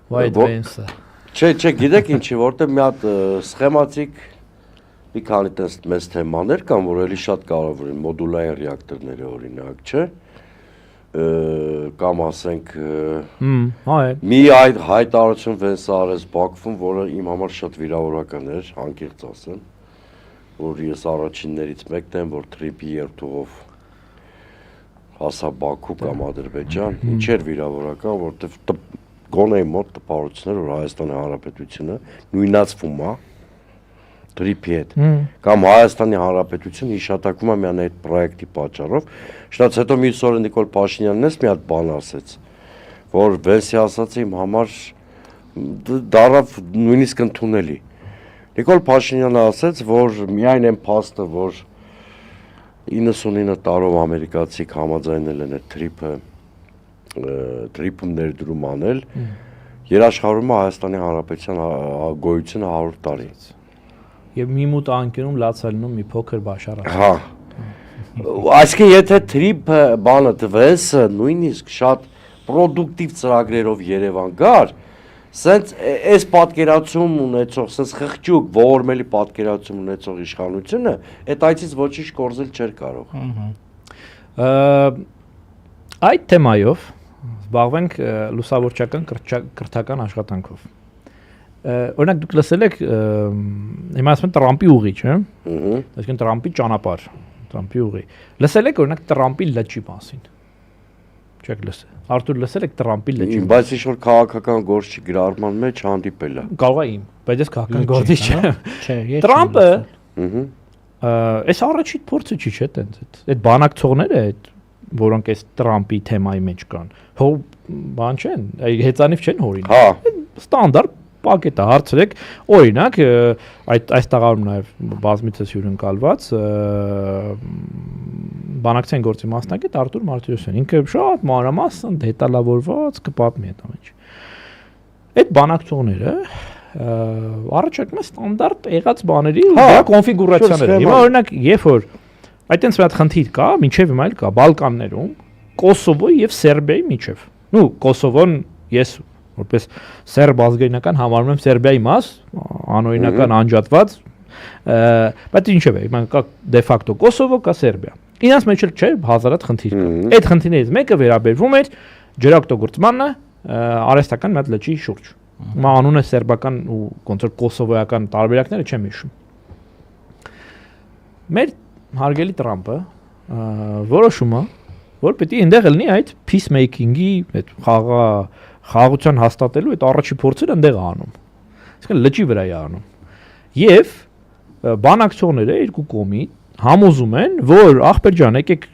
White Vance-ը։ Չէ, գիտեք ինչի, որտեղ մի հատ սխեմատիկ մի քանի տես մեծ թեմաներ կան, որ էլի շատ կարևոր են, մոդուլային ռեակտորները օրինակ, չէ՞։ Կամ ասենք մի այդ հայտարարություն Vance-ը արեց Բաքվում, որը իմ համար շատ վիրավորական էր, անկեղծ ասեմ, որ ես առաջիններից մեկն եմ, որ Trip-ի երթուղով հասա Բաքու կամ Ադրբեջան, ինչ էր վիրավորական, որտեղ գոնե մոտ տպարություններ, որ Հայաստանի Հանրապետությունը նույնացվում է Trip-ի հետ, կամ Հայաստանի Հանրապետությունը հիշատակվում է միայն այդ պրոյեկտի պատճառով, շնորհած հետո մյուս օրը Նիկոլ Փաշինյանն էս մի հատ բան ասեց, որ Vance-ի ասածը իմ համար դառավ նույնիսկ ընդունելի։ Նիկոլ Փաշինյանը ասեց, որ միայն այն փաստը, որ 99 տարով ամերիկացիք համաձայնել են այդ Trip-ում ներդրում անել, երաշխավորում է Հայաստանի Հանրապետության գոյությունը 100 տարի։ Եվ մի մութ անկյունում լացալնում մի փոքր բաշարած։ Հա։ Այսինքն եթե Trip բանը տվես, նույնիսկ շատ պրոդուկտիվ ծրագրերով Երևան գար, սենց այս պատկերացում ունեցող, սենց խղճուկ, ողորմելի պատկերացում ունեցող իշխանությունը, այդ այցից ոչինչ կորզել չէր կարող։ Այդ թեմայով զբաղվենք լուսավորչական կրթական աշխատանքով։ Օրինակ դուք լսել եք, հիմա ասում են Տրամպի ուղի, չէ՞։ Այսինքն Տրամպի ճանապարհ, Տրամպի ուղի։ Լսել եք օրինակ Տրամպի լճի մասին։ Չեք լսել։ Արտուր լսել եք Տրամպի լճի։ Բայց ինչ որ քաղաքական գործի գրառման մեջ հանդիպել է։ Կարող է իմ, բայց ես քաղաքական գործի չէ։ Չէ, Տրամպը այս առաջին փորձը չի, չէ՞, տենց այդ բանակցողները այդ որոնք այս Տրամպի թեմայի մեջ կան։ Հո բան չեն, հեծանիվ չեն հորին։ Հա։ Ստանդարտ պակետ է հարցրեք, օրինակ այս տաղարում նաև բազմիցս հյուրընկալված բանակցային գործի մասնակից Արտուր Մարտիրոսյան, ինքը շատ մանրամասն դետալավորված կպատմի այդ ամենը։ Այդ բանակցողները առաջարկում են ստանդարտ եղած բաների ու դրա կոնֆիգուրացիաները։ Հիմա օրինակ, երբ որ այդտենց մի հատ խնդիր կա, մինչև հիմա էլ կա Բալկաններում, Կոսովոյի եւ Սերբիայի միջև։ Նու Կոսովոն ես որպես սերբ ազգայնական համարում եմ Սերբիայի մաս, անօրինական անջատված, բայց ինչև է, հիմա կա դե ֆակտո Կոսովո, կա Սերբիա։ Ինձ մեջ էլ չէ հազարատ խնդիր կա։ Այդ խնդիրներից մեկը վերաբերվում էր ջրօգտագործմանը արհեստական մի հատ լճի շուրջ։ Հիմա անունը սերբական ու ոնց որ կոսովոյական տարբերակները չեմ հիշում։ Մեր հարգելի Տրամպը որոշում է, որ պետք է այնտեղ լինի այդ peacemaking-ի, այդ խաղաղության հաստատելու այդ առաջի փորձերը այնտեղ է անում։ Այսինքն լճի վրա է անում։ Եվ բանակցողները երկու կողմի համոզում են, որ ախպեր ջան, եկեք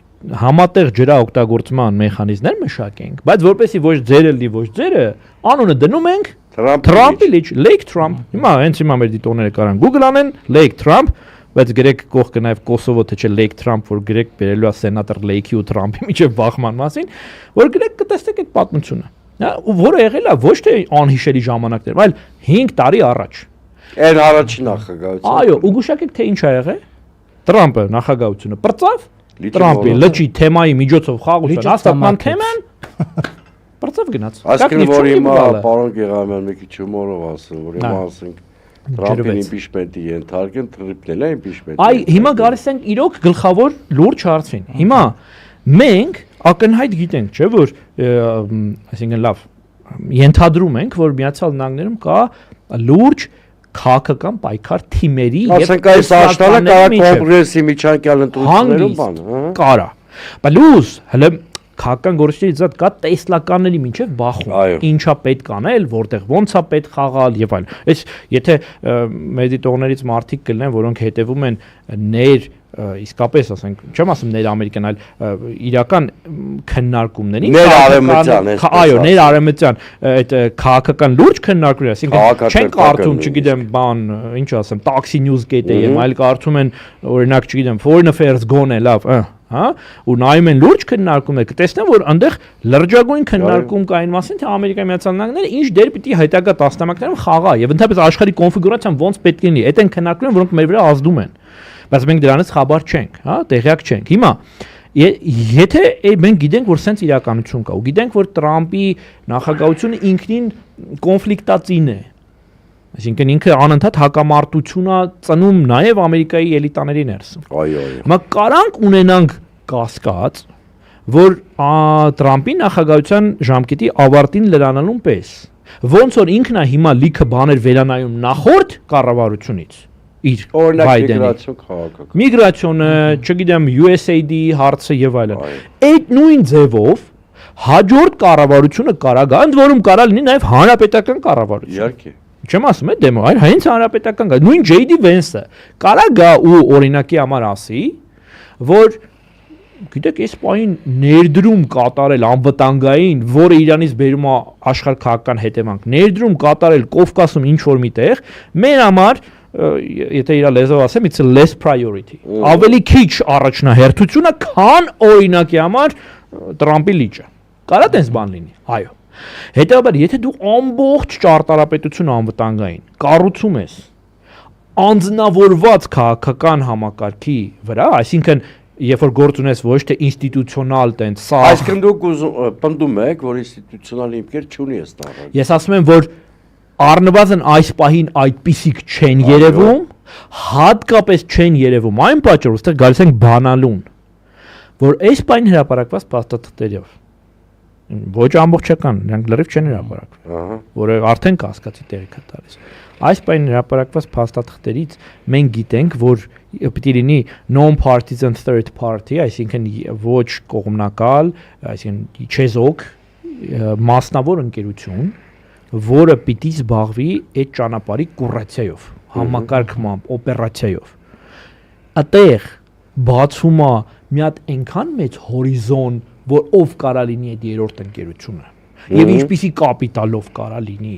համատեղ ջրօգտագործման մեխանիզմներ մշակենք, բայց որպեսզի ոչ ձերը լի, ոչ ձերը, անունը դնում ենք Տրամպի լիճ, Lake Trump։ Հիմա հենց հիմա մեր դիտողները կարան Google անեն Lake Trump, բայց գրեք կողքը նաև Կոսովո թե չէ Lake Trump, որ գրեք բերելու է սենատոր Lake-ի ու Trump-ի միջև բախման մասին, որ գրեք կտեսնեք այդ պատմությունը։ Հա, որը եղել է ոչ թե անհիշելի ժամանակներ, այլ 5 տարի առաջ։ Այն առաջին նախագահությունը։ Այո, ու գուշակեք թե ինչ ա եղել։ Տրամպը նախագահությունը պրծավ, Տրամպի լճի թեմայի միջոցով խաղաղության հաստատման թեման պրծավ գնաց։ Այսինքն որ հիմա պարոն Գեղամյան մի քիչ հումորով ասում, որ հիմա ասենք Տրամպին իմպիչմենտի ենթարկեն, Տրամպն էլ է իմպիչմենտի։ Այ հիմա գալիս ենք իրոք գլխավոր լուրջ հարցին։ Հիմա մենք ակնհայտ գիտենք, չէ՞ որ այսինքն լավ ենթադրում ենք, որ Միացյալ Նահանգներում կա լուրջ քաղաքական պայքար թիմերի եւ ասենք այս աշտարը կարա կոնգրեսի միջանկյալ ընտրություններում բան, հա։ Կարա։ Բլուզ հələ քաղաքական գործիչներից զատ կա տեսլականների մինչև բախում։ Ինչա պետք անել, որտեղ ոնց է պետք խաղալ եւ այլն։ Այս եթե մեր դիտողներից մարդիկ կլինեն, որոնք հետևում են ներ իսկապես ասենք, չեմ ասում ներ-ամերիկյան, այլ իրական քննարկումների, այո, ներ-արևմտյան այդ քաղաքական լուրջ քննարկումներ, այսինքն չեն կարդում, չգիտեմ, բան, ինչ ասեմ, Taxi News-gate-ը եւ այլ կարդում են, օրինակ, չգիտեմ, Foreign Affairs Gone լավ, հա, ու նայում են լուրջ քննարկումներ, կտեսնեն, որ այնտեղ լրջագույն քննարկում կա այն մասին, թե Ամերիկայի Միացյալ Նահանգները ինչ դեր պիտի հետագա տասնամյակներում խաղա եւ ընդհանրապես աշխարհի կոնֆիգուրացիան ոնց պետք է լինի, այդ են քննարկումները, որոնք մեր վրա ազդում են։ Բայց մենք դրանից խաբար չենք, հա, տեղյակ չենք։ Հիմա Եթե մենք գիտենք, որ սենց իրականություն կա, ու գիտենք, որ Տրամպի նախագահությունը ինքնին կոնֆլիկտածին է, այսինքն ինքը անընդհատ հակամարտություն է ծնում նաև Ամերիկայի էլիտաների ներսում։ Այո։ Հիմա կարանք ունենանք կասկած, որ Տրամպի նախագահության ժամկետի ավարտին լրանալուն պես, ոնց որ ինքն է հիմա լիքը բաներ վերանայում նախորդ կառավարությունից, իր Բայդենի միգրացիոնը, չգիտեմ, USAID հարցը եւ այլն։ Այդ նույն ձևով հաջորդ կառավարությունը կարա գա, ընդ որում կարա լինի նաեւ հանրապետական կառավարություն։ Իհարկե։ Չեմ ասում է դեմո, այլ հենց հանրապետական գա։ Նույն JD Vance-ը կարա գա ու օրինակի համար ասի, որ գիտեք, այս պահին ներդրում կատարել անվտանգային, որը Իրանից բերում է աշխարհքաղաքական հետևանք, ներդրում կատարել Կովկասում ինչ որ միտեղ, մեր համար եթե իր լեզվով ասեմ, it's a less priority։ Ավելի քիչ առաջնահերթությունը, քան օրինակի համար Տրամպի լիճը։ Կարա տես բան լինի։ Այո։ Հետևաբար, եթե դու ամբողջ ճարտարապետությունը անվտանգային կառուցում ես անձնավորված քաղաքական համակարգի վրա, այսինքն երբ որ գործ ունես ոչ թե ինստիտուցիոնալ տենց սա Այսինքն դուք պնդում եք, որ ինստիտուցիոնալ հիմքեր չունի այս տարը։ Ես ասում եմ, որ առնվազն այս պահին այդպիսիք չեն երևում, հատկապես չեն երևում այն պատճառով, այստեղ գալիս ենք բանալուն, որ այս պահին հրապարակված փաստաթղթերով ոչ ամբողջական, նրանք լրիվ չեն հրապարակվել, որը արդեն կասկածի տեղիք է տալիս։ Այս պահին հրապարակված փաստաթղթերից մենք գիտենք, որ պիտի լինի non-partisan third party, այսինքն ոչ կողմնակալ, այսինքն չեզոք մասնավոր ընկերություն, որը պիտի զբաղվի այդ ճանապարհի կուրացիայով, համակարգմամբ, օպերացիայով։ Այդտեղ բացում է մի հատ այնքան մեծ հորիզոն, որ ով կարա լինի այդ երրորդ ընկերությունը, եւ ինչպիսի կապիտալով կարա լինի,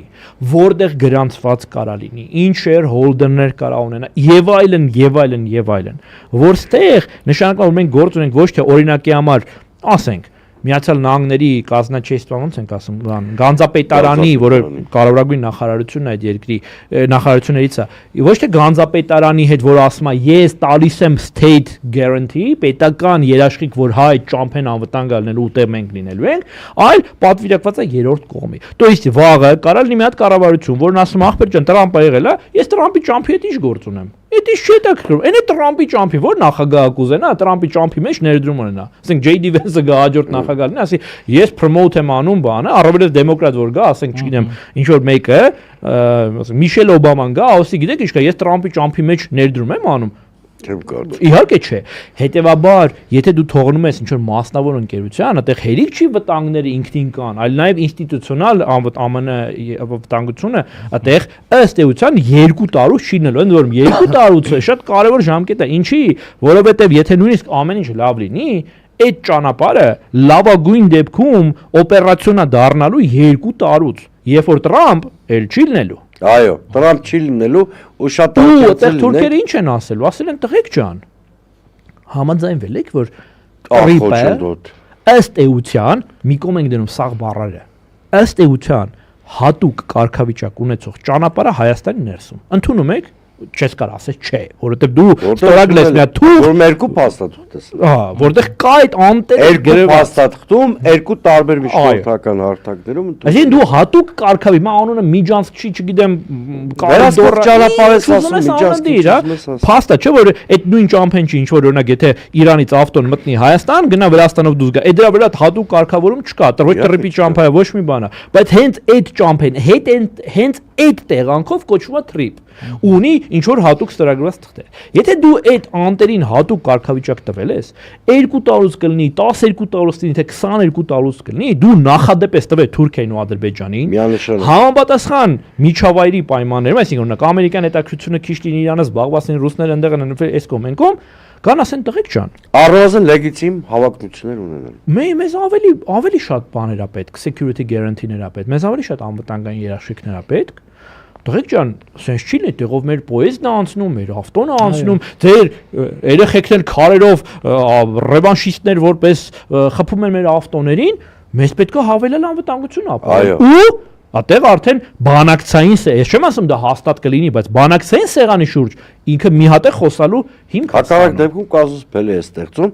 որտեղ գրանցված կարա լինի, ինչ shareholder-ներ կարա ունենա, եւ այլն, եւ այլն, եւ այլն, որստեղ նշանակում որ մենք գործ ունենք ոչ թե օրինակի համար, ասենք Միացյալ Նահանգների կազմակերպության ոնց ենք ասում, Գանձապետարանի, որը կարևորագույն նախարարությունն է այդ երկրի նախարարություններից է, ոչ թե Գանձապետարանի հետ, որ ասում է ես տալիս եմ state guarantee, պետական երաշխիք, որ հայ ճամփեն անվտանգ լինելու ուտեղ մենք լինելու ենք, այլ պատվիրակված է երրորդ կողմի։ То есть վաղը կարա լինի մի հատ կառավարություն, որն ասում է ախպեր ջան, Տրամպը եղել է, ես Տրամպի ճամփի հետ ինչ գործ ունեմ։ Այդ ինչ չէ տակրում։ Այն է Տրամպի ճամփի, որ նախագահը կուզենա, Տրամպի ճամփի մեջ ներդրում ունենա։ Ասենք JD Vance-ը գա հաջորդ նախագահն, ասի ես promote եմ անում բանը, առավելից դեմոկրատ որ գա, ասենք չգիտեմ, ինչ որ մեկը, ասենք Միշել Օբաման գա, ասի գիտեք ինչ կա, ես Տրամպի ճամփի մեջ ներդրում եմ անում։ Չեմ կարծում։ Իհարկե չէ։ Հետևաբար, եթե դու թողնում ես ինչ որ մասնավոր ընկերության, այդտեղ հերիք չի վտանգները ինքնին կան, այլ նաև ինստիտուցիոնալ ԱՄՆ վտանգությունը, այդտեղ ըստ էության 2 տարուց չի նելու, ընդ որում 2 տարուց շատ կարևոր ժամկետ է, ինչի, որովհետև եթե նույնիսկ ամեն ինչ լավ լինի, այդ ճանապարհը լավագույն դեպքում օպերացիոնա դառնալու 2 տարուց, երբ որ Տրամպ էլ չի լինելու։ Այո, Տրամպ չի լինելու ու շատ այդտեղ թուրքերը ինչ են ասելու, ասել են տղեկ ջան, համաձայնվել եք, որ Տրամպը ըստ էության, մի կողմ ենք դնում սաղ բառերը, ըստ էության հատուկ կարգավիճակ ունեցող ճանապարհը Հայաստանի ներսում։ Ընդունում եք, չես կարող ասես չէ, որովհետև դու ստորագրել ես մի հատ թուղթ, որ երկու փաստաթուղթ ես։ Որտեղ կա այդ անտերը երկու փաստաթղթում երկու տարբեր միջնորդական հարթակներում ընդունում։ Այսինքն դու հատուկ կարգավի, մա անունը Միջանցքի, չգիտեմ, կառավարող ճանապարհ ես ասում Միջանցքի, փաստա չէ, որ այդ նույն ճամփեն չի, ինչ որ օրինակ եթե Իրանից ավտոն մտնի Հայաստան, գնա Վրաստանով դուրս գա, այդ դրա վրա հատուկ կարգավորում չկա, տրիպի ճամփա է, ոչ մի բան է, բայց հենց այդ ճամփեն, հենց այդ տեղանքով կոչվում է trip ունի ինչ որ հատուկ ստորագրված թղթեր։ Եթե դու այդ անտերին հատուկ կարգավիճակ տվել ես, 2 տարուց կլինի, 12 տարուց կլինի, թե 22 տարուց կլինի, դու նախադեպ ես տվել Թուրքիային ու Ադրբեջանին, համապատասխան միջավայրի պայմաններում, այսինքն օրինակ ամերիկյան հետաքրքրությունը քիչ լինի Իրանը զբաղված են ռուսները ընդեղ են այս կողմ են կողմ, կան ասեն տղեկ ջան։ Առնվազն լեգիտիմ հավակնություններ ունենալ։ Մեզ ավելի շատ բաներ է պետք, security guarantee-ներ է պետք, մեզ ավելի շատ անվտանգային երաշխիքներ է պետք։ Տղեկ ջան, սենց չի լինի, տեղով մեր պոեզդն է անցնում, մեր ավտոն է անցնում, ձեր երեխեքն էլ քարերով ռևանշիստներ որպես խփում են մեր ավտոներին, մեզ պետք է հավելել անվտանգություն ապահովել։ Ու այդտեղ արդեն բանակցային, ես չեմ ասում դա հաստատ կլինի, բայց բանակցային սեղանի շուրջ ինքը մի հատ է խոսալու հիմք։ Հակառակ դեպքում կազուս բել է ստեղծում